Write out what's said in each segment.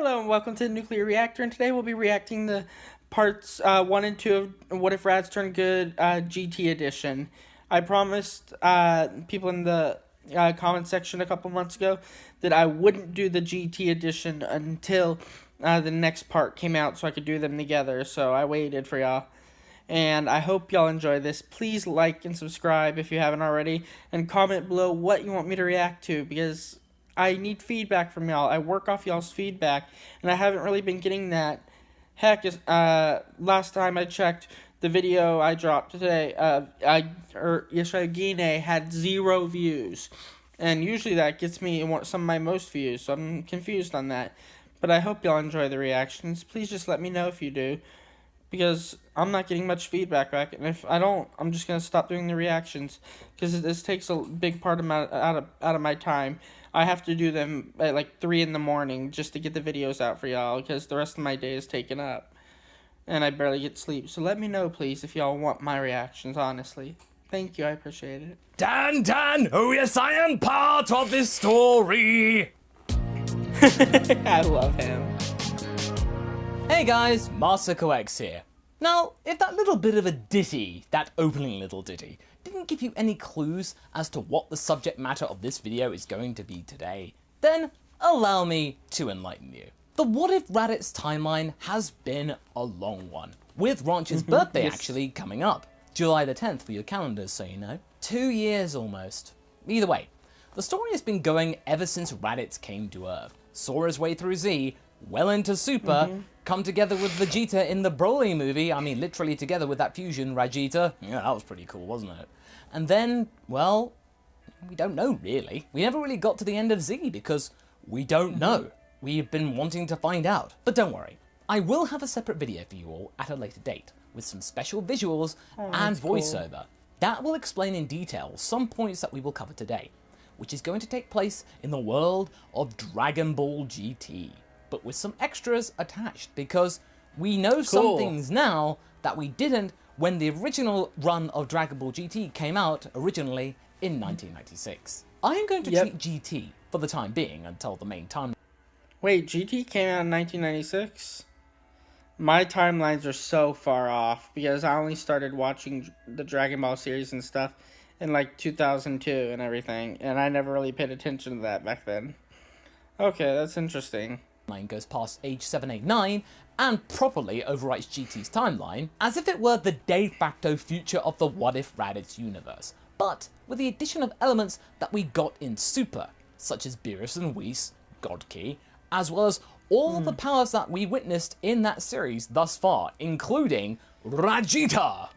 Hello and welcome to the Nuclear Reactor, and today we'll be reacting to parts 1 and 2 of What If Raditz Turned Good GT Edition. I promised people in the comment section a couple months ago that I wouldn't do the GT Edition until the next part came out so I could do them together, so I waited for y'all. And I hope y'all enjoy this. Please like and subscribe if you haven't already, and comment below what you want me to react to, because I need feedback from y'all. I work off y'all's feedback, and I haven't really been getting that. Heck, last time I checked, the video I dropped today, Yeshua had 0 views. And usually that gets me some of my most views, so I'm confused on that. But I hope y'all enjoy the reactions. Please just let me know if you do, because I'm not getting much feedback back, and if I don't, I'm just gonna stop doing the reactions, because this takes a big part of my out of my time. I have to do them at like 3 in the morning just to get the videos out for y'all, because the rest of my day is taken up, and I barely get sleep. So let me know, please, if y'all want my reactions. Honestly, thank you. I appreciate it. Dan, oh yes, I am part of this story. I love him. Hey guys, MasterCoX here. Now, if that little bit of a ditty, that opening little ditty, didn't give you any clues as to what the subject matter of this video is going to be today, then allow me to enlighten you. The What If Raditz timeline has been a long one, with Ranch's birthday actually coming up. July the 10th for your calendars, so you know. 2 years almost. Either way, the story has been going ever since Raditz came to Earth, saw his way through Z, well into Super, come together with Vegeta in the Broly movie. I mean, literally together with that fusion, Rajita. Yeah, that was pretty cool, wasn't it? And then, well, we don't know, really. We never really got to the end of Z because we don't know. We've been wanting to find out. But don't worry, I will have a separate video for you all at a later date with some special visuals and voiceover. Cool. That will explain in detail some points that we will cover today, which is going to take place in the world of Dragon Ball GT, but with some extras attached, because we know some things now that we didn't when the original run of Dragon Ball GT came out originally in 1996. I am going to treat GT for the time being until the main timeline. Wait, GT came out in 1996? My timelines are so far off, because I only started watching the Dragon Ball series and stuff in like 2002 and everything, and I never really paid attention to that back then. Okay, that's interesting. Goes past age 789 and properly overwrites GT's timeline as if it were the de facto future of the What If Raditz universe, but with the addition of elements that we got in Super, such as Beerus and Whis, God Key, as well as all the powers that we witnessed in that series thus far, including Rajita.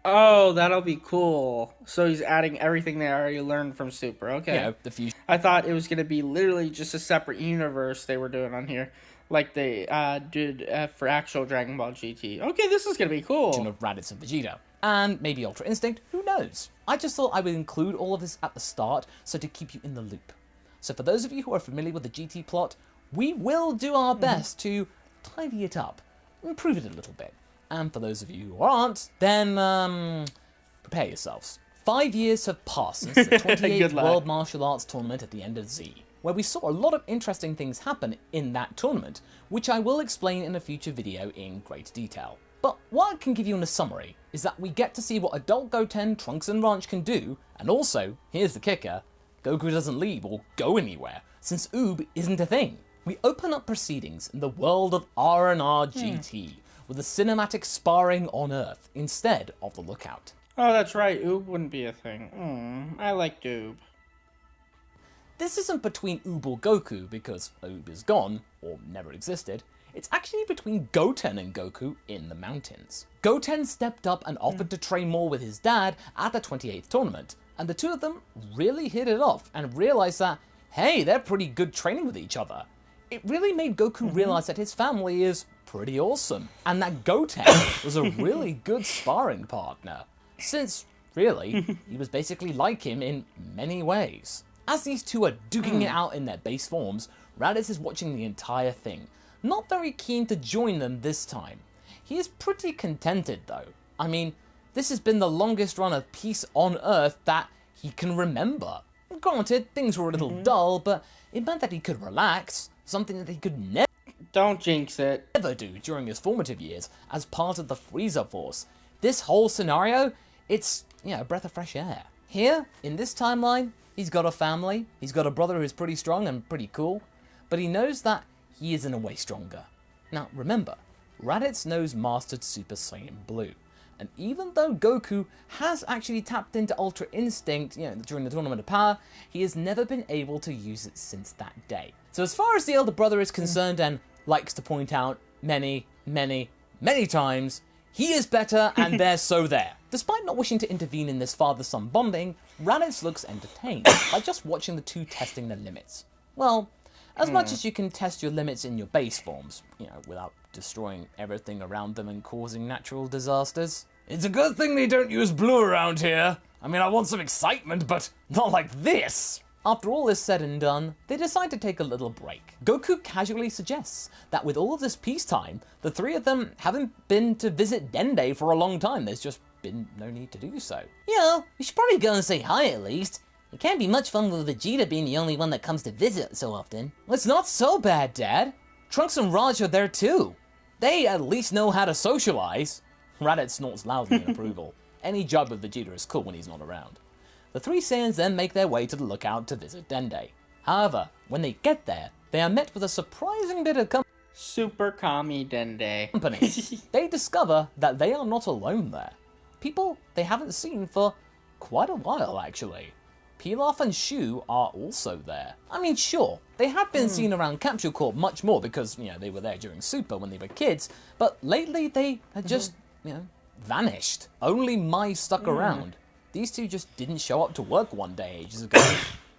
Oh, that'll be cool. So he's adding everything they already learned from Super. Okay. Yeah, the fusion. I thought it was going to be literally just a separate universe they were doing on here, like they did for actual Dragon Ball GT. Okay, this is going to be cool. Of Raditz and Vegeta. And maybe Ultra Instinct, who knows? I just thought I would include all of this at the start, so to keep you in the loop. So for those of you who are familiar with the GT plot, we will do our best to tidy it up, improve it a little bit. And for those of you who aren't, then, prepare yourselves. 5 years have passed since the 28th World Martial Arts Tournament at the end of Z, where we saw a lot of interesting things happen in that tournament, which I will explain in a future video in great detail. But what I can give you in a summary is that we get to see what adult Goten, Trunks and Ranch can do, and also, here's the kicker, Goku doesn't leave or go anywhere, since Oob isn't a thing. We open up proceedings in the world of R&R GT, with a cinematic sparring on Earth instead of the Lookout. Oh, that's right. Oob wouldn't be a thing. I liked Oob. This isn't between Oob or Goku, because Oob is gone, or never existed. It's actually between Goten and Goku in the mountains. Goten stepped up and offered to train more with his dad at the 28th tournament, and the two of them really hit it off and realized that, hey, they're pretty good training with each other. It really made Goku realize that his family is pretty awesome, and that Goten was a really good sparring partner, since, really, he was basically like him in many ways. As these two are duking it out in their base forms, Raditz is watching the entire thing, not very keen to join them this time. He is pretty contented though. I mean, this has been the longest run of peace on Earth that he can remember. Granted, things were a little dull, but it meant that he could relax, something that he could never Don't jinx it. Ever do during his formative years as part of the Freezer Force. This whole scenario, it's, a breath of fresh air. Here, in this timeline, he's got a family, he's got a brother who's pretty strong and pretty cool, but he knows that he is in a way stronger. Now, remember, Raditz knows Mastered Super Saiyan Blue, and even though Goku has actually tapped into Ultra Instinct, during the Tournament of Power, he has never been able to use it since that day. So as far as the elder brother is concerned, and likes to point out many, many, many times, he is better and they're so there. Despite not wishing to intervene in this father-son bonding, Raditz looks entertained by just watching the two testing their limits. Well, as much as you can test your limits in your base forms, without destroying everything around them and causing natural disasters. It's a good thing they don't use blue around here. I mean, I want some excitement, but not like this. After all is said and done, they decide to take a little break. Goku casually suggests that with all of this peacetime, the three of them haven't been to visit Dende for a long time. There's just been no need to do so. We should probably go and say hi at least. It can't be much fun with Vegeta being the only one that comes to visit so often. It's not so bad, Dad. Trunks and Raj are there too. They at least know how to socialize. Raditz snorts loudly in approval. Any job with Vegeta is cool when he's not around. The three Saiyans then make their way to the lookout to visit Dende. However, when they get there, they are met with a surprising bit of Super Kami Dende. company. They discover that they are not alone there. People they haven't seen for quite a while, actually. Pilaf and Shu are also there. I mean, sure, they have been seen around Capsule Corp much more because, they were there during Super when they were kids, but lately they had just, vanished. Only Mai stuck around. These two just didn't show up to work one day ages ago.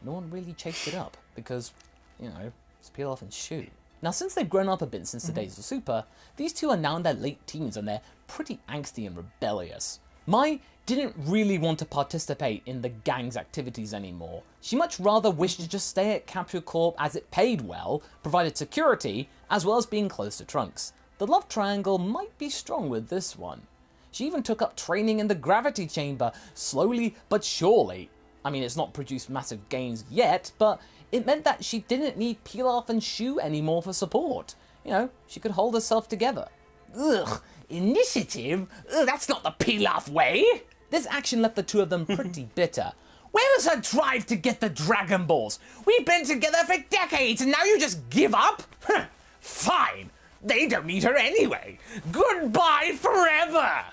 No one really chased it up because, it's Pilaf and Shu. Now, since they've grown up a bit since the days of Super, these two are now in their late teens and they're pretty angsty and rebellious. Mai didn't really want to participate in the gang's activities anymore. She much rather wished to just stay at Capsule Corp as it paid well, provided security, as well as being close to Trunks. The love triangle might be strong with this one. She even took up training in the gravity chamber, slowly but surely. I mean, it's not produced massive gains yet, but it meant that she didn't need Pilaf and Shu anymore for support. She could hold herself together. Ugh, initiative? Ugh, that's not the Pilaf way. This action left the two of them pretty bitter. Where was her drive to get the Dragon Balls? We've been together for decades and now you just give up? Fine. They don't need her anyway. Goodbye forever.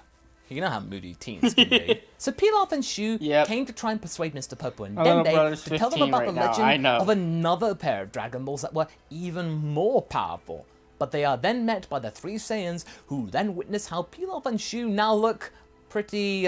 You know how moody teens can be. So Pilaf and Shu came to try and persuade Mr. Popo and Dende to tell them about the legend of another pair of Dragon Balls that were even more powerful. But they are then met by the three Saiyans, who then witness how Pilaf and Shu now look pretty,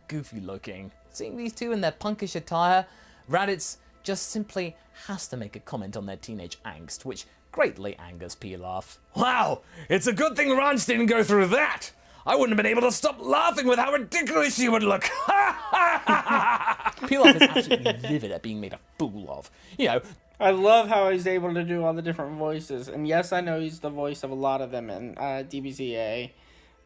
goofy looking. Seeing these two in their punkish attire, Raditz just simply has to make a comment on their teenage angst, which greatly angers Pilaf. Wow, it's a good thing Raj didn't go through that. I wouldn't have been able to stop laughing with how ridiculous she would look. Pilaf is absolutely livid at being made a fool of. I love how he's able to do all the different voices. And yes, I know he's the voice of a lot of them in DBZA.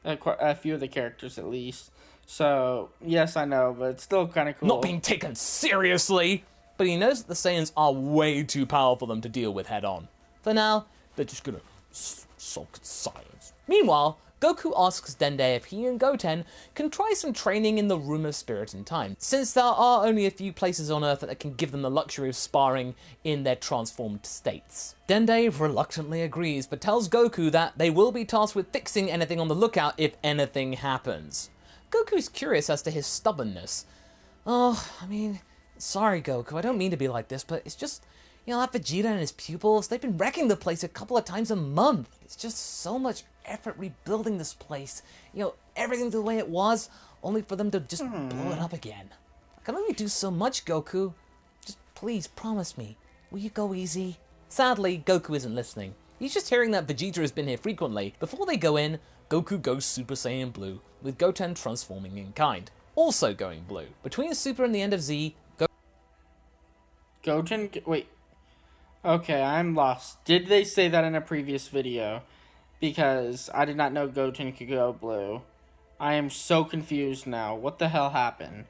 A few of the characters, at least. So, yes, I know, but it's still kind of cool. Not being taken seriously. But he knows that the Saiyans are way too powerful for them to deal with head on. For now, they're just gonna sulk in silence. Meanwhile, Goku asks Dende if he and Goten can try some training in the Room of Spirit and Time, since there are only a few places on Earth that can give them the luxury of sparring in their transformed states. Dende reluctantly agrees, but tells Goku that they will be tasked with fixing anything on the lookout if anything happens. Goku is curious as to his stubbornness. Sorry Goku, I don't mean to be like this, but it's just, that Vegeta and his pupils, they've been wrecking the place a couple of times a month. It's just so much effort rebuilding this place. Everything the way it was, only for them to just blow it up again. I can only do so much, Goku. Just please promise me. Will you go easy? Sadly, Goku isn't listening. He's just hearing that Vegeta has been here frequently. Before they go in, Goku goes Super Saiyan Blue, with Goten transforming in kind, also going blue. Between Super and the end of Z, Goten? Wait. Okay, I'm lost. Did they say that in a previous video? Because I did not know Goten could go blue. I am so confused now. What the hell happened?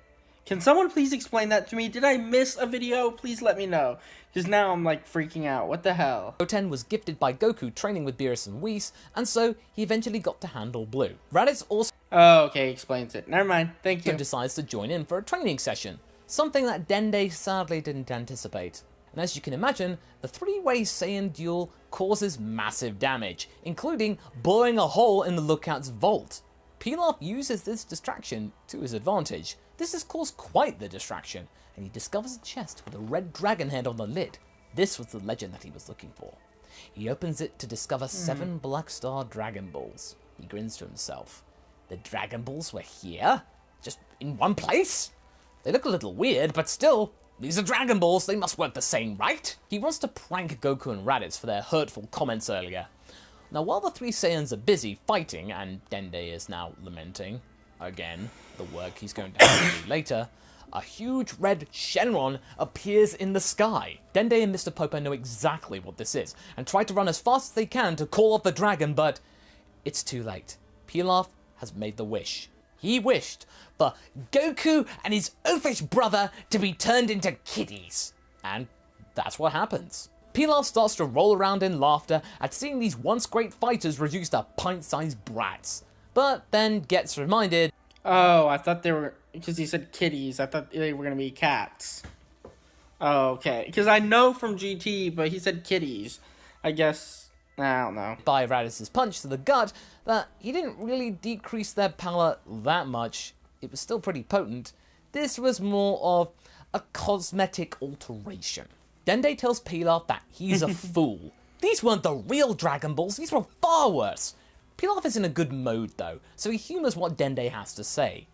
Can someone please explain that to me? Did I miss a video? Please let me know. Because now I'm like freaking out. What the hell? Goten was gifted by Goku training with Beerus and Whis, and so he eventually got to handle Blue. Raditz also Oh, okay, explains it. Never mind. Thank you. decides to join in for a training session, something that Dende sadly didn't anticipate. And as you can imagine, the three-way Saiyan duel causes massive damage, including blowing a hole in the Lookout's vault. Pilaf uses this distraction to his advantage. This has caused quite the distraction, and he discovers a chest with a red dragon head on the lid. This was the legend that he was looking for. He opens it to discover 7 Black Star Dragon Balls. He grins to himself. The Dragon Balls were here? Just in one place? They look a little weird, but still, these are Dragon Balls, they must work the same, right? He wants to prank Goku and Raditz for their hurtful comments earlier. Now, while the three Saiyans are busy fighting, and Dende is now lamenting, again, the work he's going to have to do later, a huge red Shenron appears in the sky. Dende and Mr. Popo know exactly what this is, and try to run as fast as they can to call off the dragon, but it's too late. Pilaf has made the wish. He wished for Goku and his oafish brother to be turned into kiddies. And that's what happens. Pilaf starts to roll around in laughter at seeing these once great fighters reduced to pint-sized brats, but then gets reminded, Oh, I thought they were... Because he said kitties. I thought they were going to be cats. Oh, okay. Because I know from GT, but he said kitties. I guess... I don't know. by Raditz's punch to the gut, that he didn't really decrease their power that much. It was still pretty potent. This was more of a cosmetic alteration. Dende tells Pilaf that he's a fool. These weren't the real Dragon Balls, these were far worse. Pilaf is in a good mode though, so he humours what Dende has to say.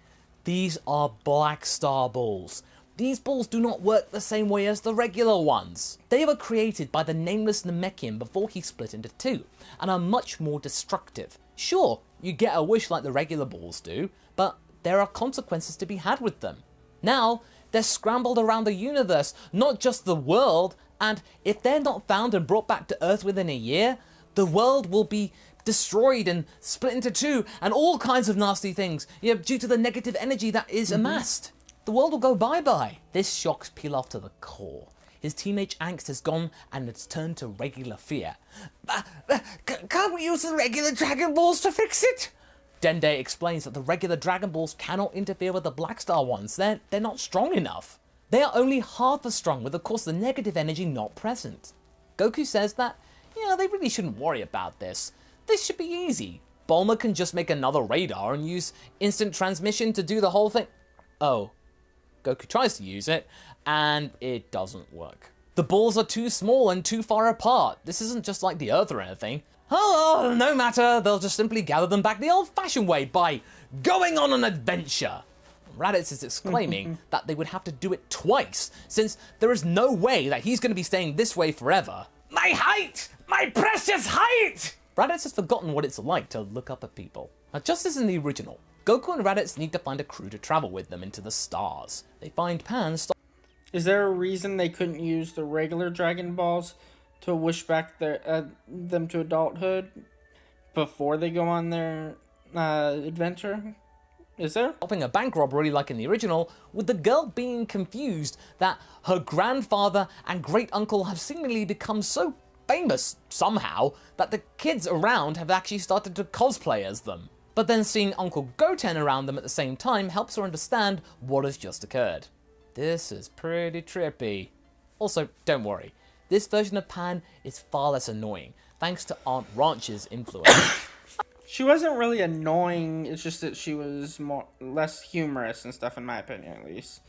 These are Black Star Balls. These balls do not work the same way as the regular ones. They were created by the nameless Namekian before he split into two, and are much more destructive. Sure, you get a wish like the regular balls do, but there are consequences to be had with them. Now, they're scrambled around the universe, not just the world, and if they're not found and brought back to Earth within a year, the world will be destroyed and split into two, and all kinds of nasty things, due to the negative energy that is amassed. The world will go bye-bye. This shocks Pilaf to the core. His teenage angst has gone and it's turned to regular fear. Can't we use the regular Dragon Balls to fix it? Dende explains that the regular Dragon Balls cannot interfere with the Black Star ones. They're not strong enough. They are only half as strong with, of course, the negative energy not present. Goku says that, they really shouldn't worry about this. This should be easy. Bulma can just make another radar and use instant transmission to do the whole thing. Oh. Goku tries to use it, and it doesn't work. The balls are too small and too far apart. This isn't just like the Earth or anything. Oh, no matter, they'll just simply gather them back the old-fashioned way by going on an adventure. Raditz is exclaiming that they would have to do it twice, since there is no way that he's going to be staying this way forever. My height! My precious height! Raditz has forgotten what it's like to look up at people. Now, just as in the original, Goku and Raditz need to find a crew to travel with them into the stars. They find Pan. Is there a reason they couldn't use the regular Dragon Balls to wish back them to adulthood before they go on their adventure? Is there? Stopping a bank robbery like in the original, with the girl being confused that her grandfather and great uncle have seemingly become so famous somehow that the kids around have actually started to cosplay as them. But then seeing Uncle Goten around them at the same time helps her understand what has just occurred. This is pretty trippy. Also, don't worry, this version of Pan is far less annoying, thanks to Aunt Ranch's influence. She wasn't really annoying, it's just that she was less humorous and stuff, in my opinion, at least.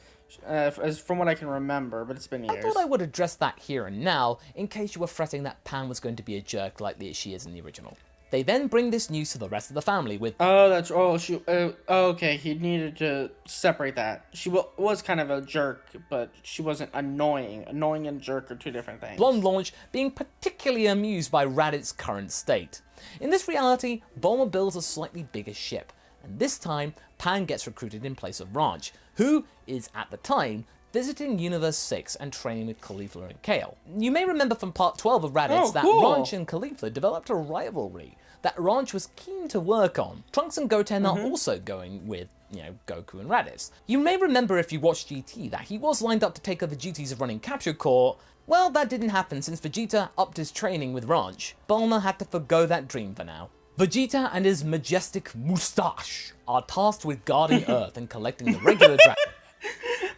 As from what I can remember, but it's been years. I thought I would address that here and now, in case you were fretting that Pan was going to be a jerk like she is in the original. They then bring this news to the rest of the family with... okay, he needed to separate that. She was kind of a jerk, but she wasn't annoying. Annoying and jerk are two different things. Blonde Launch being particularly amused by Raditz's current state. In this reality, Bulma builds a slightly bigger ship, and this time, Pan gets recruited in place of Ranch, who is, at the time, visiting Universe 6 and training with Caulifla and Kale. You may remember from part 12 of Raditz that Ranch and Caulifla developed a rivalry that Ranch was keen to work on. Trunks and Goten are also going with Goku and Raditz. You may remember if you watched GT that he was lined up to take over the duties of running Capture Corps. Well, that didn't happen since Vegeta upped his training with Ranch. Bulma had to forgo that dream for now. Vegeta and his majestic moustache are tasked with guarding Earth and collecting the regular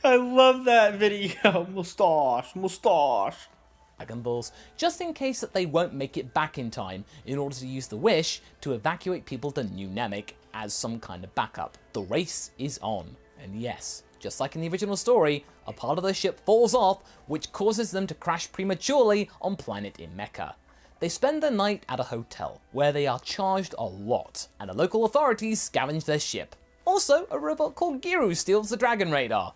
I love that video. Mustache. Dragon Balls, just in case that they won't make it back in time in order to use the Wish to evacuate people to New Namek as some kind of backup. The race is on, and yes, just like in the original story, a part of the ship falls off, which causes them to crash prematurely on planet Imeka. They spend the night at a hotel, where they are charged a lot, and the local authorities scavenge their ship. Also, a robot called Giru steals the Dragon Radar.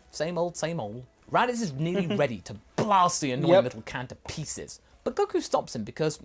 Same old, same old. Raditz is nearly ready to blast the annoying little can to pieces, but Goku stops him because,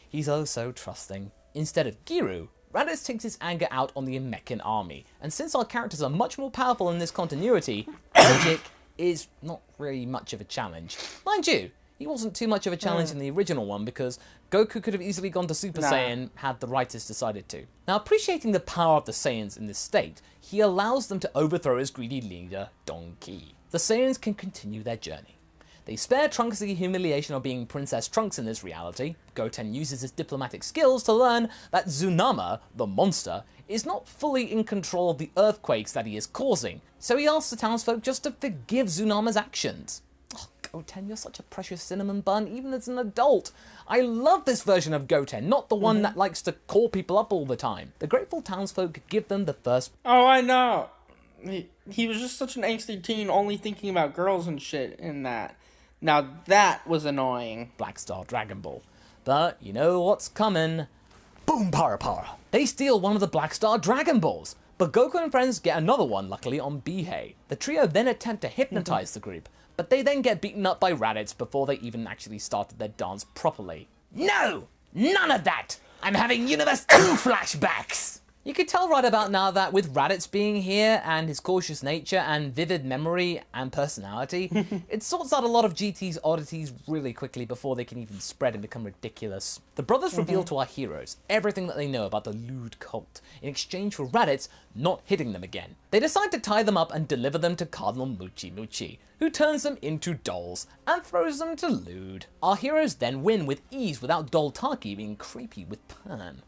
he's oh so trusting. Instead of Giru, Raditz takes his anger out on the Namekian army, and since our characters are much more powerful in this continuity, logic is not really much of a challenge. Mind you, he wasn't too much of a challenge in the original one because Goku could have easily gone to Super Saiyan had the writers decided to. Now, appreciating the power of the Saiyans in this state, he allows them to overthrow his greedy leader, Don Ki. The Saiyans can continue their journey. They spare Trunks the humiliation of being Princess Trunks in this reality. Goten uses his diplomatic skills to learn that Tsunama, the monster, is not fully in control of the earthquakes that he is causing, so he asks the townsfolk just to forgive Tsunama's actions. Oh, Goten, you're such a precious cinnamon bun, even as an adult. I love this version of Goten, not the one that likes to call people up all the time. The grateful townsfolk give them the first... Oh, I know. He was just such an angsty teen, only thinking about girls and shit in that. Now that was annoying. Black Star Dragon Ball. But you know what's coming. Boom para para. They steal one of the Black Star Dragon Balls, but Goku and friends get another one, luckily on Bihei. The trio then attempt to hypnotize the group, but they then get beaten up by Raditz before they even actually started their dance properly. No! None of that! I'm having Universe 2 flashbacks! You could tell right about now that with Raditz being here and his cautious nature and vivid memory and personality, it sorts out a lot of GT's oddities really quickly before they can even spread and become ridiculous. The brothers reveal to our heroes everything that they know about the lewd cult in exchange for Raditz not hitting them again. They decide to tie them up and deliver them to Cardinal Muchi Muchi, who turns them into dolls and throws them to lewd. Our heroes then win with ease without Doltaki being creepy with Pan.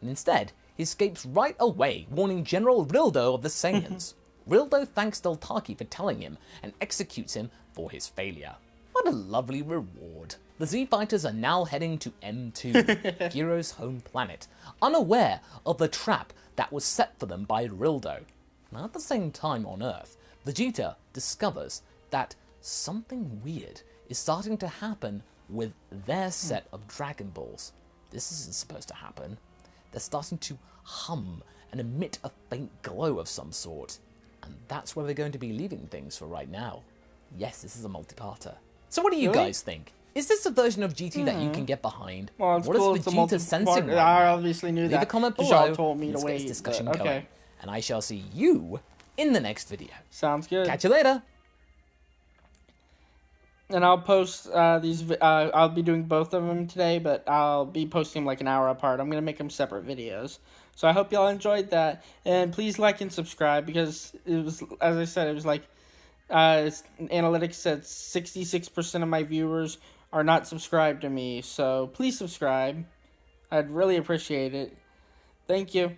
And instead, he escapes right away, warning General Rildo of the Saiyans. Rildo thanks Doltaki for telling him and executes him for his failure. What a lovely reward. The Z-Fighters are now heading to M2, Giro's home planet, unaware of the trap that was set for them by Rildo. Now at the same time on Earth, Vegeta discovers that something weird is starting to happen with their set of Dragon Balls. This isn't supposed to happen. They're starting to hum and emit a faint glow of some sort. And that's where we're going to be leaving things for right now. Yes, this is a multi-parter. So what do you guys think? Is this a version of GT that you can get behind? Well, it's what cool. is Vegeta sensing right I now? obviously knew Leave that. a comment Y'all below. told me Let's to get wait. this discussion but, going. And I shall see you in the next video. Sounds good. Catch you later. And I'll post these. I'll be doing both of them today, but I'll be posting them like an hour apart. I'm gonna make them separate videos. So I hope y'all enjoyed that, and please like and subscribe because it was, as I said, it was like, analytics said 66% of my viewers are not subscribed to me. So please subscribe. I'd really appreciate it. Thank you.